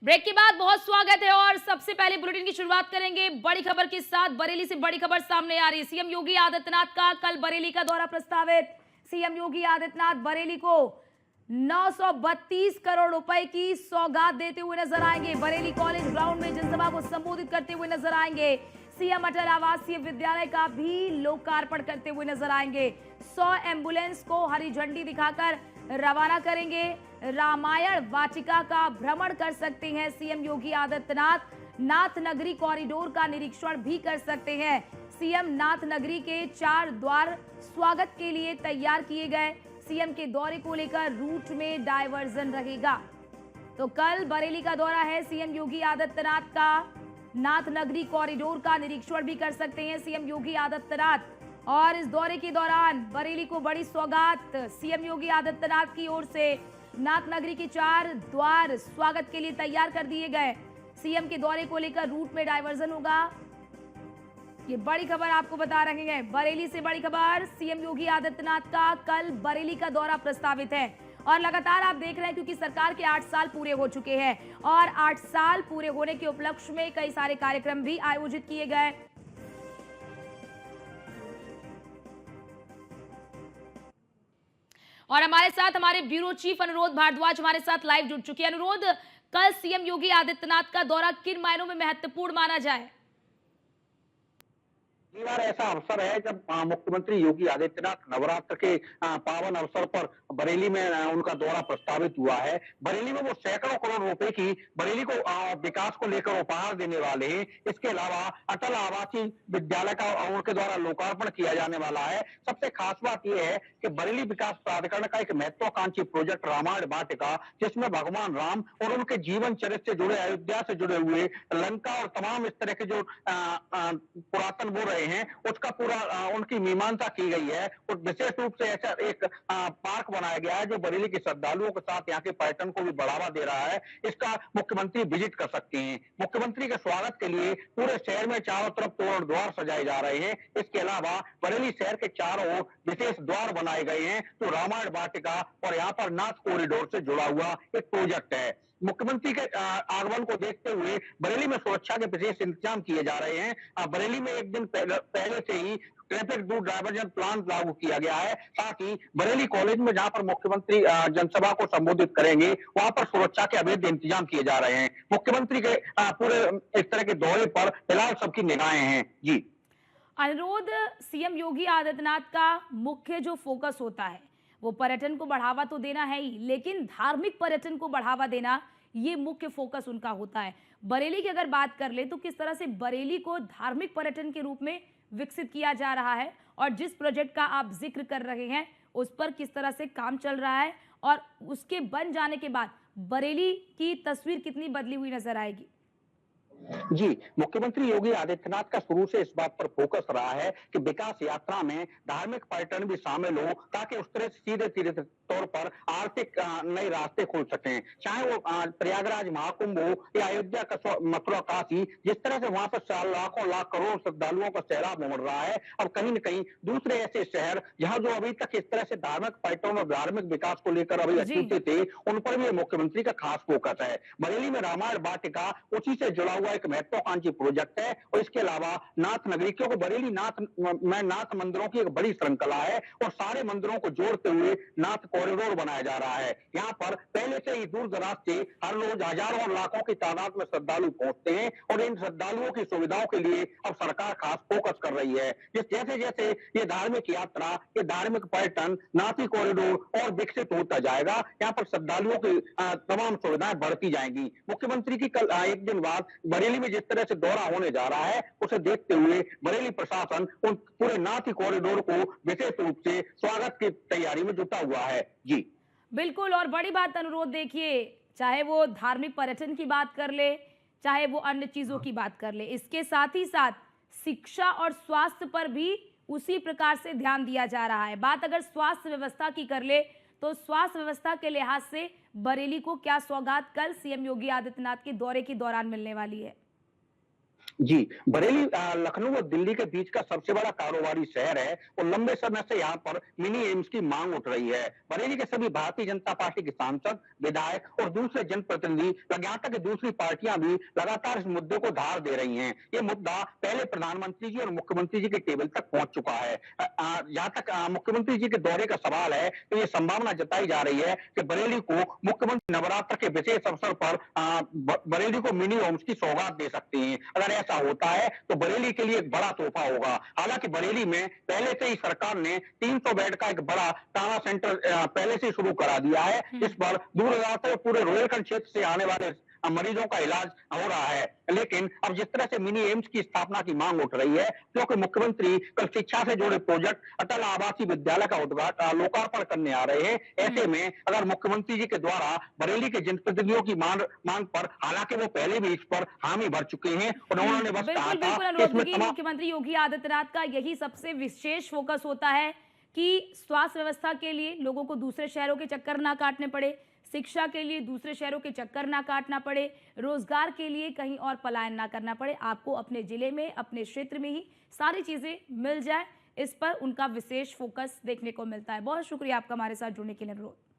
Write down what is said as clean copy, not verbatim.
Break के बाद बहुत स्वागत है और सबसे पहले बुलेटिन की शुरुआत करेंगे बड़ी खबर के साथ। बरेली से बड़ी खबर सामने आ रही है। सीएम योगी आदित्यनाथ का कल बरेली का दौरा प्रस्तावित। सीएम योगी आदित्यनाथ बरेली को 932 करोड़ रुपए की सौगात देते हुए नजर आएंगे। बरेली कॉलेज ग्राउंड में जनसभा को संबोधित करते हुए नजर आएंगे। सीएम अटल आवासीय विद्यालय का भी लोकार्पण करते हुए नजर आएंगे। 100 एम्बुलेंस को हरी झंडी दिखाकर रवाना करेंगे। रामायण वाटिका का भ्रमण कर सकते हैं सीएम योगी आदित्यनाथ। नाथ नगरी कॉरिडोर का निरीक्षण भी कर सकते हैं। सीएम नाथ नगरी के 4 द्वार स्वागत के लिए तैयार किए गए। सीएम के दौरे को लेकर रूट में डायवर्जन रहेगा। तो कल बरेली का दौरा है सीएम योगी आदित्यनाथ का। नाथ नगरी कॉरिडोर का निरीक्षण भी कर सकते हैं सीएम योगी आदित्यनाथ। और इस दौरे के दौरान बरेली को बड़ी सौगात सीएम योगी आदित्यनाथ की ओर से। नाथ नगरी के 4 द्वार स्वागत के लिए तैयार कर दिए गए। सीएम के दौरे को लेकर रूट में डायवर्जन होगा। ये बड़ी खबर आपको बता रहे हैं। बरेली से बड़ी खबर, सीएम योगी आदित्यनाथ का कल बरेली का दौरा प्रस्तावित है। और लगातार आप देख रहे हैं क्योंकि सरकार के 8 साल पूरे हो चुके हैं और 8 साल पूरे होने के उपलक्ष्य में कई सारे कार्यक्रम भी आयोजित किए गए। और हमारे साथ हमारे ब्यूरो चीफ अनुरोध भारद्वाज हमारे साथ लाइव जुड़ चुके हैं। अनुरोध, कल सीएम योगी आदित्यनाथ का दौरा किन मायनों में महत्वपूर्ण माना जाए? बार ऐसा अवसर है जब मुख्यमंत्री योगी आदित्यनाथ नवरात्र के पावन अवसर पर बरेली में उनका दौरा प्रस्तावित हुआ है। बरेली में वो सैकड़ों करोड़ रुपए की बरेली को विकास को लेकर उपहार देने वाले हैं। इसके अलावा अटल आवासीय विद्यालय का उनके द्वारा लोकार्पण किया जाने वाला है। सबसे खास बात यह है कि बरेली विकास प्राधिकरण का एक महत्वाकांक्षी प्रोजेक्ट रामायण वाटिका, जिसमें भगवान राम और उनके जीवन चरित्र से जुड़े, अयोध्या से जुड़े हुए, लंका और तमाम इस तरह के जो पुरातन वो रहे हैं, उसका पूरा उनकी मीमांसा की गई है। और विशेष रूप से ऐसा एक पार्क बनाया गया है जो बरेली के श्रद्धालुओं के साथ यहाँ के पर्यटन को भी बढ़ावा दे रहा है। इसका मुख्यमंत्री विजिट कर सकते हैं। मुख्यमंत्री के स्वागत के लिए पूरे शहर में चारों तरफ तोरण द्वार सजाए जा रहे हैं। इसके अलावा बरेली शहर के चारों ओर विशेष द्वार बनाए गए हैं तो रामायण वाटिका और यहाँ पर नाथ कॉरिडोर से जुड़ा हुआ एक प्रोजेक्ट है। मुख्यमंत्री के आगमन को देखते हुए बरेली में सुरक्षा के विशेष इंतजाम किए जा रहे हैं। बरेली में एक दिन पहले से ही ट्रैफिक रूट डायवर्जन प्लान लागू किया गया है। साथ ही बरेली कॉलेज में जहां पर मुख्यमंत्री जनसभा को संबोधित करेंगे, वहां पर सुरक्षा के अभेद्य इंतजाम किए जा रहे हैं। मुख्यमंत्री के पूरे इस तरह के दौरे पर फिलहाल सबकी निगाहें हैं। जी अनुरोध, सीएम योगी आदित्यनाथ का मुख्य जो फोकस होता है वो पर्यटन को बढ़ावा तो देना है ही, लेकिन धार्मिक पर्यटन को बढ़ावा देना ये मुख्य फोकस उनका होता है। बरेली की अगर बात कर ले तो किस तरह से बरेली को धार्मिक पर्यटन के रूप में विकसित किया जा रहा है और जिस प्रोजेक्ट का आप जिक्र कर रहे हैं उस पर किस तरह से काम चल रहा है और उसके बन जाने के बाद बरेली की तस्वीर कितनी बदली हुई नजर आएगी? जी, मुख्यमंत्री योगी आदित्यनाथ का शुरू से इस बात पर फोकस रहा है कि विकास यात्रा में धार्मिक पर्यटन भी शामिल हो, ताकि उस तरह से सीधे सीधे तौर पर आर्थिक नए रास्ते खुल सकें। चाहे वो प्रयागराज महाकुंभ हो या अयोध्या का मथुरा काशी, जिस तरह से वहां पर लाखों लाख करोड़ श्रद्धालुओं का सैलाब उमड़ रहा है, अब कहीं न कहीं दूसरे ऐसे शहर जहां जो अभी तक इस तरह से धार्मिक पर्यटन और धार्मिक विकास को लेकर अभी अछूते थे, उन पर भी मुख्यमंत्री का खास फोकस है। बरेली में रामायण वाटिका उसी से जुड़ा हुआ एक महत्वाकांक्षी प्रोजेक्ट है। और इसके अलावा नाथ नगरी, क्योंकि बरेली नाथ मंदिरों की एक बड़ी श्रृंखला है और सारे मंदिरों को जोड़ते हुए नाथ कॉरिडोर बनाया जा रहा है। यहाँ पर पहले से ही दूर दराज से हर रोज हजारों और लाखों की तादाद में श्रद्धालु पहुंचते हैं और इन श्रद्धालुओं की सुविधाओं के लिए अब सरकार खास फोकस कर रही है। जैसे जैसे ये धार्मिक यात्रा, ये धार्मिक पर्यटन, नाथी कॉरिडोर और विकसित होता जाएगा, यहाँ पर श्रद्धालुओं की तमाम सुविधाएं बढ़ती जाएंगी। मुख्यमंत्री की कल एक दिन बाद बरेली में जिस तरह से दौरा होने जा रहा है, उसे देखते हुए बरेली प्रशासन उन पूरे नाथी कॉरिडोर को विशेष रूप से स्वागत की तैयारी में जुटा हुआ है। जी बिल्कुल। और बड़ी बात अनुरोध, देखिए, चाहे वो धार्मिक पर्यटन की बात कर ले, चाहे वो अन्य चीजों की बात कर ले, इसके साथ ही साथ शिक्षा और स्वास्थ्य पर भी उसी प्रकार से ध्यान दिया जा रहा है। बात अगर स्वास्थ्य व्यवस्था की कर ले तो स्वास्थ्य व्यवस्था के लिहाज से बरेली को क्या सौगात कल सीएम योगी आदित्यनाथ के दौरे के दौरान मिलने वाली है? जी, बरेली लखनऊ और दिल्ली के बीच का सबसे बड़ा कारोबारी शहर है और लंबे समय से यहाँ पर मिनी एम्स की मांग उठ रही है। बरेली के सभी भारतीय जनता पार्टी के सांसद, विधायक और दूसरे जनप्रतिनिधि, यहाँ तक कि दूसरी पार्टियां भी लगातार इस मुद्दे को धार दे रही हैं। ये मुद्दा पहले प्रधानमंत्री जी और मुख्यमंत्री जी के टेबल तक पहुंच चुका है। जहाँ तक मुख्यमंत्री जी के दौरे का सवाल है, तो ये संभावना जताई जा रही है कि बरेली को मुख्यमंत्री नवरात्र के विशेष अवसर पर बरेली को मिनी होम्स की सौगात दे सकते हैं। अगर ऐसा होता है तो बरेली के लिए एक बड़ा तोहफा होगा। हालांकि बरेली में पहले से ही सरकार ने 300 बेड का एक बड़ा ट्रामा सेंटर पहले से शुरू करा दिया है। इस पर दूर दराज से पूरे रोहिलखंड क्षेत्र से आने वाले मरीजों का इलाज हो रहा है। लेकिन अब जिस तरह से मिनी एम्स की स्थापना की मांग उठ रही है, क्योंकि मुख्यमंत्री कल शिक्षा से जुड़े प्रोजेक्ट अटल आवासीय विद्यालय का लोकार्पण करने आ रहे हैं। ऐसे में अगर मुख्यमंत्री जी के द्वारा बरेली के जनप्रतिनिधियों की मांग पर, हालांकि वो पहले भी इस पर हामी भर चुके हैं और उन्होंने बस कहा बिल्कुल था बिल्कुल कि अनुरोध इसमें की मुख्यमंत्री योगी आदित्यनाथ का यही सबसे विशेष फोकस होता है कि स्वास्थ्य व्यवस्था के लिए लोगों को दूसरे शहरों के चक्कर ना काटने पड़े, शिक्षा के लिए दूसरे शहरों के चक्कर ना काटना पड़े, रोजगार के लिए कहीं और पलायन ना करना पड़े, आपको अपने जिले में, अपने क्षेत्र में ही सारी चीजें मिल जाए। इस पर उनका विशेष फोकस देखने को मिलता है। बहुत शुक्रिया आपका हमारे साथ जुड़ने के लिए अनुरोध।